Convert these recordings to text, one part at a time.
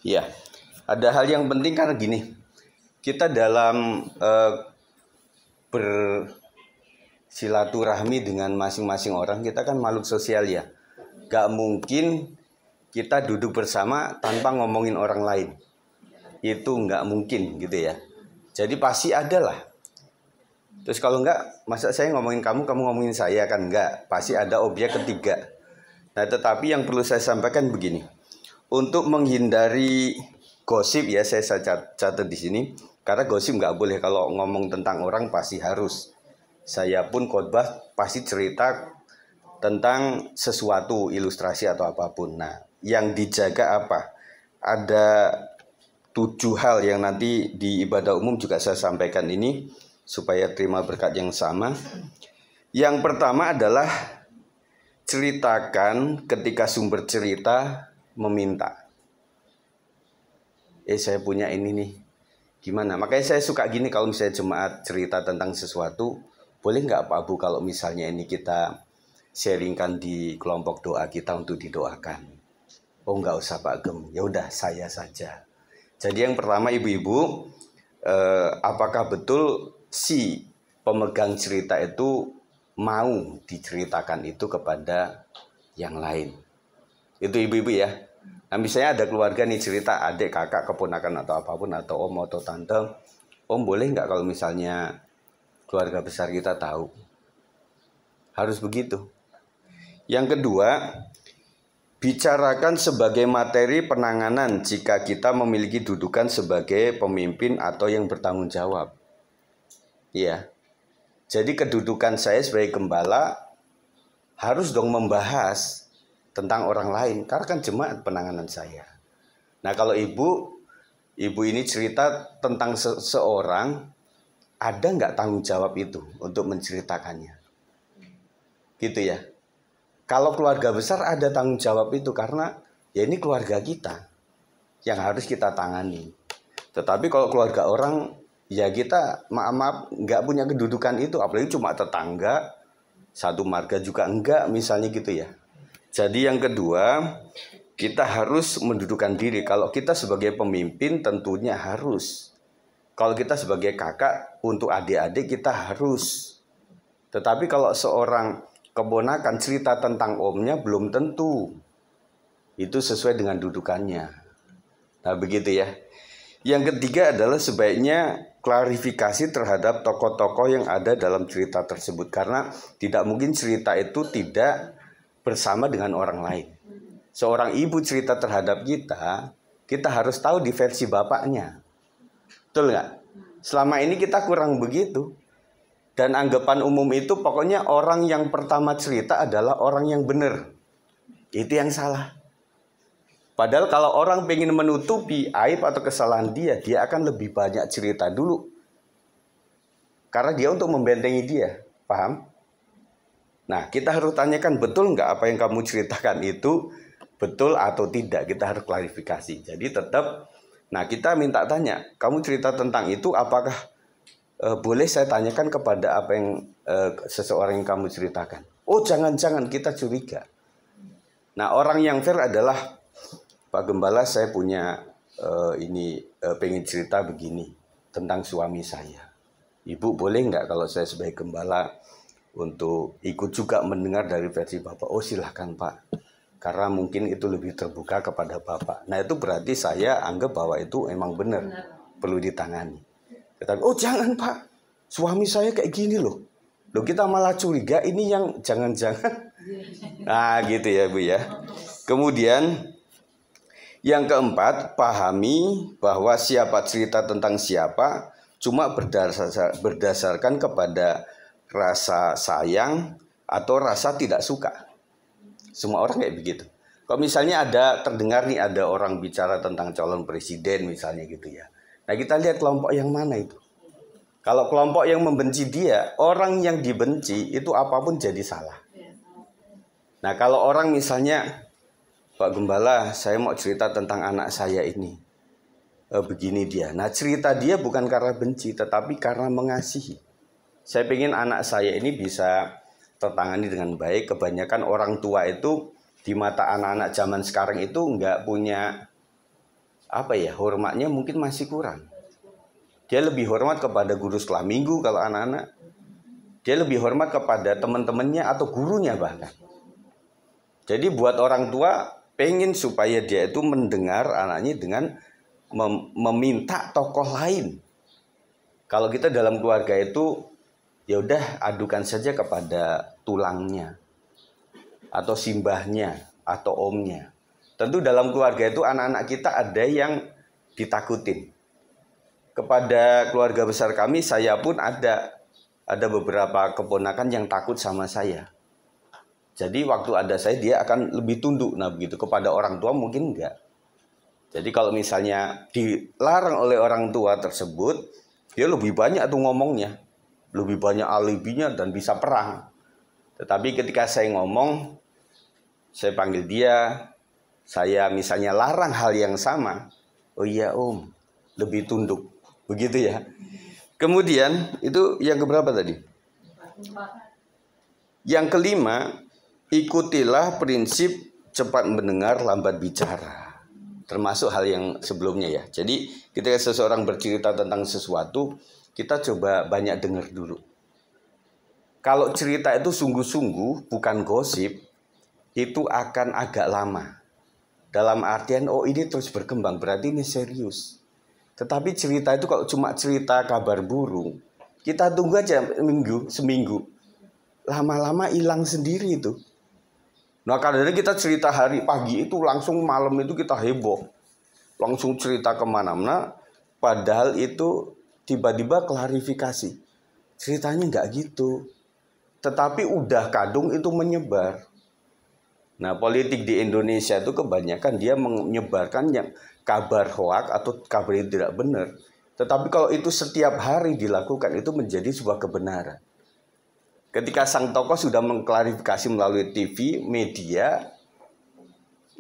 Ya, ada hal yang penting karena gini, kita dalam bersilaturahmi dengan masing-masing orang, kita kan makhluk sosial ya. Gak mungkin kita duduk bersama tanpa ngomongin orang lain. Itu nggak mungkin gitu ya. Jadi pasti ada lah. Terus kalau nggak, masa saya ngomongin kamu, kamu ngomongin saya, kan nggak. Pasti ada objek ketiga. Nah, tetapi yang perlu saya sampaikan begini. Untuk menghindari gosip ya, saya catat di sini. Karena gosip nggak boleh, kalau ngomong tentang orang pasti harus. Saya pun khotbah pasti cerita tentang sesuatu, ilustrasi atau apapun. Nah, yang dijaga apa? Ada 7 hal yang nanti di ibadah umum juga saya sampaikan ini supaya terima berkat yang sama. Yang pertama adalah ceritakan ketika sumber cerita meminta. Saya punya ini nih, gimana? Makanya saya suka gini kalau misalnya jemaat cerita tentang sesuatu, boleh nggak Pak Abu kalau misalnya ini kita sharingkan di kelompok doa kita untuk didoakan? Oh nggak usah Pak Gem, ya udah saya saja. Jadi yang pertama ibu-ibu, apakah betul si pemegang cerita itu mau diceritakan itu kepada yang lain? Itu ibu-ibu ya. Nah misalnya ada keluarga nih cerita, adik, kakak, keponakan atau apapun, atau om atau tante. Om boleh nggak kalau misalnya keluarga besar kita tahu? Harus begitu. Yang kedua, bicarakan sebagai materi penanganan jika kita memiliki dudukan sebagai pemimpin atau yang bertanggung jawab. Iya. Jadi kedudukan saya sebagai gembala harus dong membahas tentang orang lain, karena kan jemaat penanganan saya. Nah kalau ibu ini cerita tentang seseorang, ada nggak tanggung jawab itu untuk menceritakannya? Gitu ya. Kalau keluarga besar ada tanggung jawab itu, karena ya ini keluarga kita yang harus kita tangani. Tetapi kalau keluarga orang, ya kita maaf nggak punya kedudukan itu, apalagi cuma tetangga, satu marga juga enggak misalnya gitu ya. Jadi yang kedua, kita harus mendudukan diri. Kalau kita sebagai pemimpin tentunya harus. Kalau kita sebagai kakak untuk adik-adik kita harus. Tetapi kalau seorang keponakan cerita tentang omnya belum tentu itu sesuai dengan dudukannya. Nah begitu ya. Yang ketiga adalah sebaiknya klarifikasi terhadap tokoh-tokoh yang ada dalam cerita tersebut. Karena tidak mungkin cerita itu tidak bersama dengan orang lain. Seorang ibu cerita terhadap kita, kita harus tahu di versi bapaknya. Betul nggak? Selama ini kita kurang begitu. Dan anggapan umum itu pokoknya orang yang pertama cerita adalah orang yang benar. Itu yang salah. Padahal kalau orang pengen menutupi aib atau kesalahan dia akan lebih banyak cerita dulu. Karena dia untuk membentengi dia. Paham? Nah, kita harus tanyakan betul nggak apa yang kamu ceritakan itu betul atau tidak. Kita harus klarifikasi. Jadi tetap, nah kita minta tanya, kamu cerita tentang itu apakah boleh saya tanyakan kepada apa yang seseorang yang kamu ceritakan? Oh jangan-jangan kita curiga. Nah orang yang fair adalah, Pak Gembala saya punya pengen cerita begini tentang suami saya. Ibu boleh nggak kalau saya sebagai gembala untuk ikut juga mendengar dari versi Bapak? Oh silahkan Pak, karena mungkin itu lebih terbuka kepada Bapak. Nah itu berarti saya anggap bahwa itu emang benar, perlu ditangani. Tetapi oh jangan Pak, suami saya kayak gini loh. Loh kita malah curiga ini yang jangan-jangan. Nah gitu ya Bu ya. Kemudian yang keempat, pahami bahwa siapa cerita tentang siapa cuma berdasarkan kepada rasa sayang atau rasa tidak suka. Semua orang kayak begitu. Kalau misalnya terdengar nih ada orang bicara tentang calon presiden misalnya gitu ya. Nah kita lihat kelompok yang mana itu. Kalau kelompok yang membenci dia, orang yang dibenci itu apapun jadi salah. Nah kalau orang misalnya, Pak Gembala saya mau cerita tentang anak saya ini. Begini dia. Nah cerita dia bukan karena benci tetapi karena mengasihi. Saya pengen anak saya ini bisa tertangani dengan baik. Kebanyakan orang tua itu di mata anak-anak zaman sekarang itu nggak punya apa ya, hormatnya mungkin masih kurang. Dia lebih hormat kepada guru sekolah minggu kalau anak-anak. Dia lebih hormat kepada teman-temannya atau gurunya bahkan. Jadi buat orang tua pengen supaya dia itu mendengar anaknya dengan meminta tokoh lain. Kalau kita dalam keluarga itu ya udah adukan saja kepada tulangnya atau simbahnya atau omnya. Tentu dalam keluarga itu anak-anak kita ada yang ditakutin. Kepada keluarga besar kami, saya pun ada beberapa keponakan yang takut sama saya. Jadi waktu ada saya, dia akan lebih tunduk. Nah begitu, kepada orang tua mungkin enggak. Jadi kalau misalnya dilarang oleh orang tua tersebut, dia lebih banyak tuh ngomongnya. Lebih banyak alibinya dan bisa perang. Tetapi ketika saya ngomong, saya panggil dia, saya misalnya larang hal yang sama. Oh iya om, lebih tunduk. Begitu ya. Kemudian itu yang keberapa tadi? Yang kelima, ikutilah prinsip cepat mendengar, lambat bicara. Termasuk hal yang sebelumnya ya. Jadi ketika seseorang bercerita tentang sesuatu, kita coba banyak dengar dulu. Kalau cerita itu sungguh-sungguh, bukan gosip, itu akan agak lama. Dalam artian, oh ini terus berkembang, berarti ini serius. Tetapi cerita itu kalau cuma cerita kabar burung, kita tunggu aja seminggu. Lama-lama hilang sendiri itu. Nah kadang-kadang kita cerita hari pagi itu langsung malam itu kita heboh. Langsung cerita kemana-mana. Padahal itu tiba-tiba klarifikasi. Ceritanya nggak gitu. Tetapi udah kadung itu menyebar. Nah politik di Indonesia itu kebanyakan dia menyebarkan yang kabar hoak atau kabar yang tidak benar. Tetapi kalau itu setiap hari dilakukan itu menjadi sebuah kebenaran. Ketika sang tokoh sudah mengklarifikasi melalui TV, media,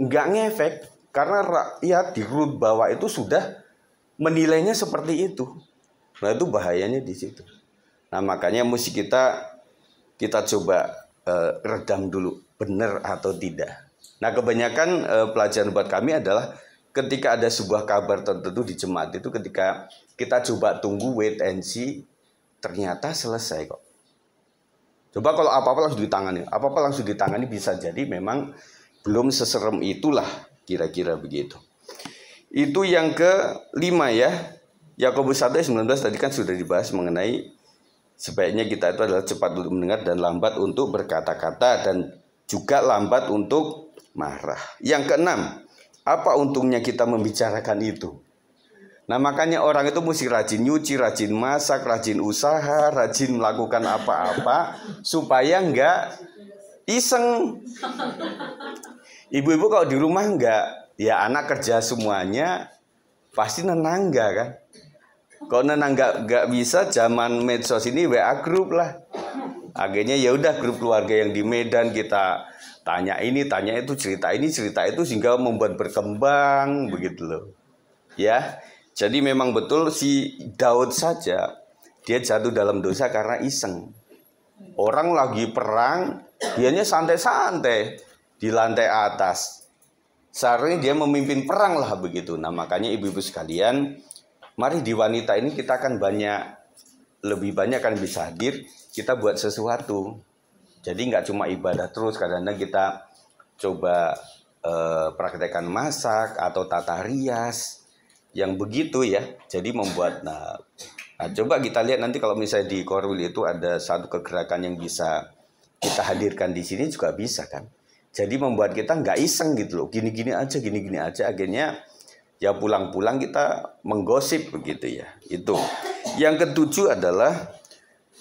nggak ngefek. Karena rakyat di root bawah itu sudah menilainya seperti itu. Nah itu bahayanya di situ. Nah makanya mesti kita coba redam dulu, benar atau tidak. Nah kebanyakan pelajaran buat kami adalah ketika ada sebuah kabar tertentu di jemaat itu, ketika kita coba tunggu wait and see, ternyata selesai kok. Coba kalau apa-apa langsung ditangani, bisa jadi memang belum seserem itulah, kira-kira begitu. Itu yang kelima ya. Yakobus 1:19 tadi kan sudah dibahas mengenai sebaiknya kita itu adalah cepat untuk mendengar dan lambat untuk berkata-kata, dan juga lambat untuk marah. Yang keenam, apa untungnya kita membicarakan itu? Nah makanya orang itu mesti rajin nyuci, rajin masak, rajin usaha, rajin melakukan apa-apa supaya enggak iseng. Ibu-ibu kalau di rumah enggak, ya anak kerja semuanya pasti nenangga kan. Kalau nenangga enggak bisa, zaman medsos ini WA grup lah. Akhirnya ya udah grup keluarga yang di Medan, kita tanya ini, tanya itu, cerita ini, cerita itu, sehingga membuat berkembang begitu loh. Ya. Jadi memang betul si Daud saja dia jatuh dalam dosa karena iseng. Orang lagi perang, dianya santai-santai di lantai atas. Seharusnya dia memimpin perang lah begitu. Nah makanya ibu-ibu sekalian, mari di wanita ini kita akan lebih banyak kan bisa hadir, kita buat sesuatu. Jadi nggak cuma ibadah terus, kadang-kadang kita coba praktekkan masak atau tata rias. Yang begitu ya, jadi membuat nah coba kita lihat nanti kalau misalnya di Korwil itu ada satu kegerakan yang bisa kita hadirkan di sini juga bisa kan. Jadi membuat kita nggak iseng gitu loh, gini-gini aja, akhirnya ya pulang-pulang kita menggosip begitu ya. Itu. Yang ketujuh adalah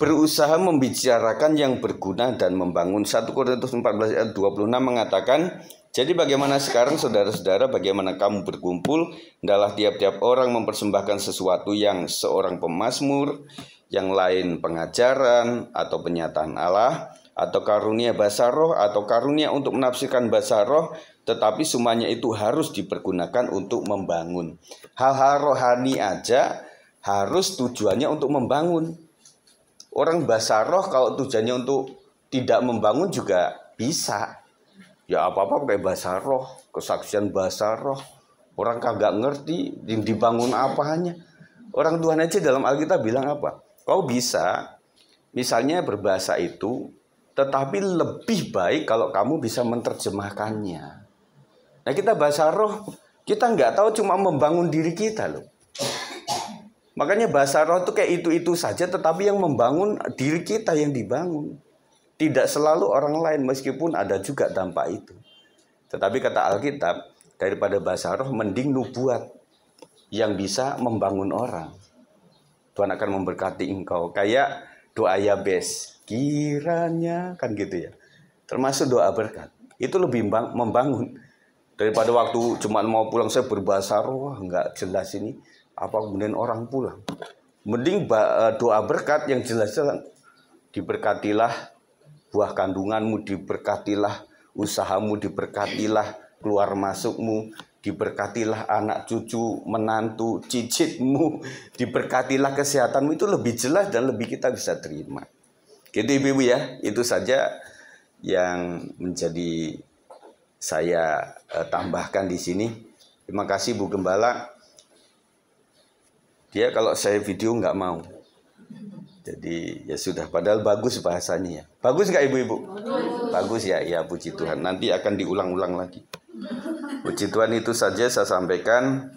berusaha membicarakan yang berguna dan membangun. 1 Korintus 14 ayat 26 mengatakan, jadi bagaimana sekarang saudara-saudara, bagaimana kamu berkumpul, hendaklah tiap-tiap orang mempersembahkan sesuatu, yang seorang pemazmur, yang lain pengajaran atau penyataan Allah, atau karunia bahasa roh, atau karunia untuk menafsirkan bahasa roh, tetapi semuanya itu harus dipergunakan untuk membangun. Hal-hal rohani aja harus tujuannya untuk membangun. Orang bahasa roh kalau tujuannya untuk tidak membangun juga bisa. Ya apa-apa pakai bahasa roh, kesaksian bahasa roh, Orang kagak ngerti dibangun apanya. Orang Tuhan aja dalam Alkitab bilang apa? Kau bisa misalnya berbahasa itu, tetapi lebih baik kalau kamu bisa menerjemahkannya. Nah kita bahasa roh, kita nggak tahu cuma membangun diri kita loh. Makanya bahasa roh itu kayak itu saja, tetapi yang membangun diri kita yang dibangun. Tidak selalu orang lain, meskipun ada juga dampak itu. Tetapi kata Alkitab, daripada bahasa roh mending nubuat yang bisa membangun orang. Tuhan akan memberkati engkau. Kayak doa Yabes, kiranya, kan gitu ya. Termasuk doa berkat. Itu lebih membangun. Daripada waktu cuma mau pulang saya berbahasa roh, nggak jelas ini. Apa kemudian orang pulang. Mending doa berkat yang jelas-jelas. Diberkatilah buah kandunganmu, diberkatilah usahamu, diberkatilah keluar masukmu, diberkatilah anak cucu, menantu, cicitmu, diberkatilah kesehatanmu. Itu lebih jelas dan lebih kita bisa terima. Gitu ibu-ibu ya, itu saja yang menjadi saya tambahkan di sini. Terima kasih Bu Gembala. Dia kalau saya video nggak mau. Jadi ya sudah, padahal bagus bahasanya ya. Bagus nggak ibu-ibu? Bagus ya, ya puji Tuhan. Nanti akan diulang-ulang lagi. Puji Tuhan, itu saja saya sampaikan.